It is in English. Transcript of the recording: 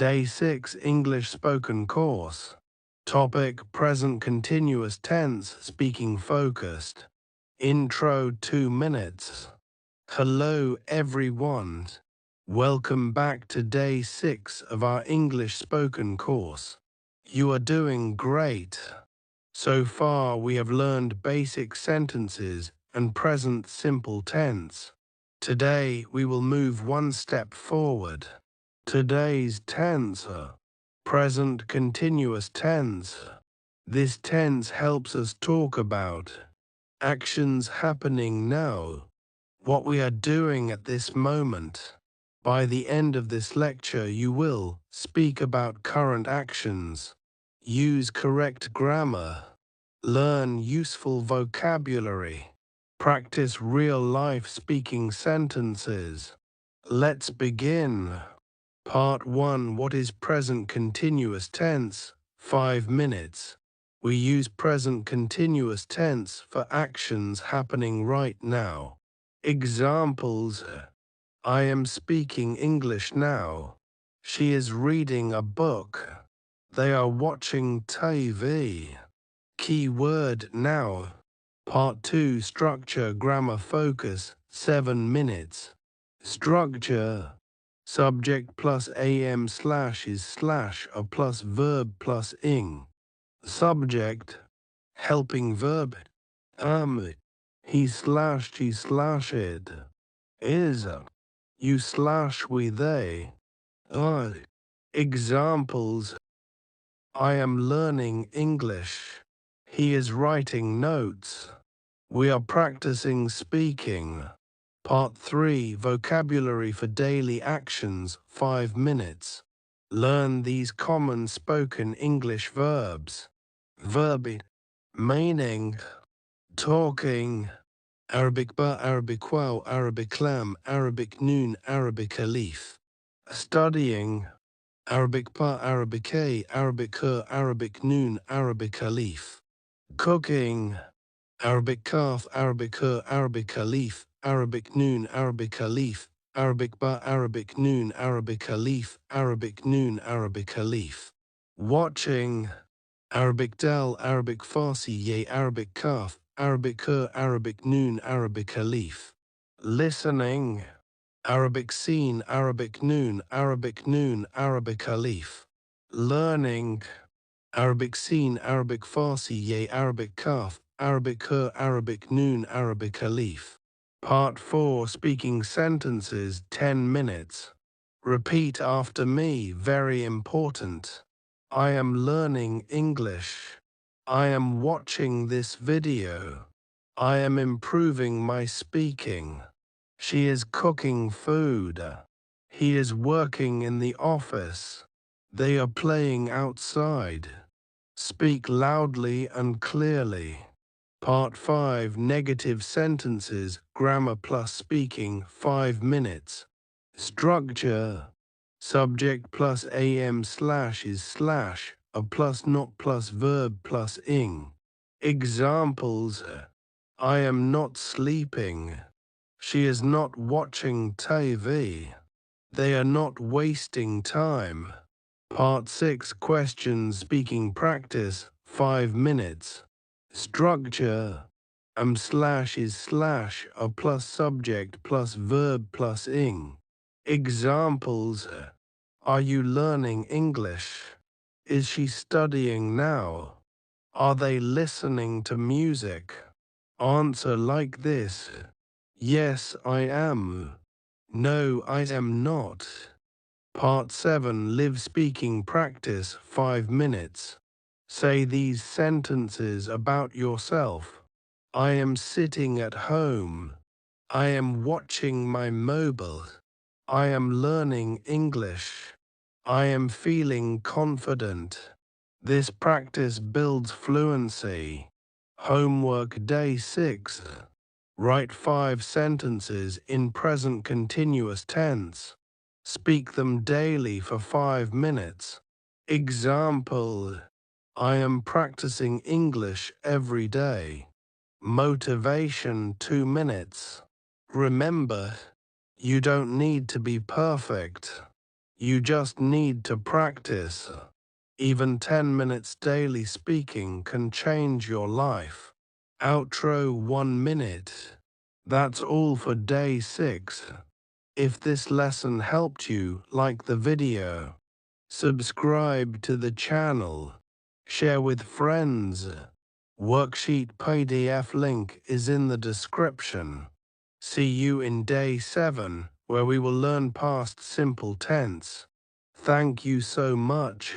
Day 6 English Spoken Course. Topic: Present Continuous Tense, Speaking Focused. Intro 2 minutes. Hello everyone. Welcome back to Day 6 of our English Spoken Course. You are doing great. So far we have learned basic sentences and present simple tense. Today we will move one step forward. Today's tense, present continuous tense. This tense helps us talk about actions happening now, what we are doing at this moment. By the end of this lecture you will speak about current actions, use correct grammar, learn useful vocabulary, practice real-life speaking sentences. Let's begin. Part 1. What is present continuous tense? 5 minutes. We use present continuous tense for actions happening right now. Examples: I am speaking English now. She is reading a book. They are watching TV. Keyword now. Part 2. Structure, grammar, focus. 7 minutes. Structure: subject plus am slash is slash a plus verb plus ing. Subject: helping verb he slash she slash it. Is you slash we they. Examples: I am learning English. He is writing notes. We are practicing speaking. Part 3. Vocabulary for daily actions. 5 minutes. Learn these common spoken English verbs. Verb: meaning, talking, Arabic ba, Arabic wow, Arabic lam, Arabic noon, Arabic alif. Studying, Arabic pa, Arabic a, Arabic her, Arabic noon, Arabic alif. Cooking, Arabic kaf, Arabic her, Arabic alif, Arabic noon, Arabic alif, Arabic ba, Arabic noon, Arabic alif, Arabic noon, Arabic alif. Watching, Arabic dal, Arabic farsi ye, Arabic kaf, Arabic her, Arabic noon, Arabic alif. Listening, Arabic seen, Arabic noon, Arabic alif. Learning, Arabic seen, Arabic farsi ye, Arabic kaf, Arabic her, Arabic noon, Arabic alif. Part 4. Speaking sentences. 10 minutes. Repeat after me, very important. I am learning English. I am watching this video. I am improving my speaking. She is cooking food. He is working in the office. They are playing outside. Speak loudly and clearly. Part 5. Negative sentences, grammar plus speaking. 5 minutes. Structure: subject plus am slash is slash, a plus not plus verb plus ing. Examples: I am not sleeping. She is not watching TV. They are not wasting time. Part 6. Questions, speaking practice. 5 minutes. Structure: am slash is slash, a plus subject plus verb plus ing. Examples: are you learning English? Is she studying now? Are they listening to music? Answer like this: yes, I am. No, I am not. Part 7. Live speaking practice. 5 minutes. Say these sentences about yourself. I am sitting at home. I am watching my mobile. I am learning English. I am feeling confident. This practice builds fluency. Homework Day 6. Write 5 sentences in present continuous tense. Speak them daily for 5 minutes. Example: I am practicing English every day. Motivation 2 minutes. Remember, you don't need to be perfect. You just need to practice. Even 10 minutes daily speaking can change your life. Outro 1 minute. That's all for day 6. If this lesson helped you, like the video. Subscribe to the channel. Share with friends. Worksheet PDF link is in the description. See you in day 7, where we will learn past simple tense. Thank you so much.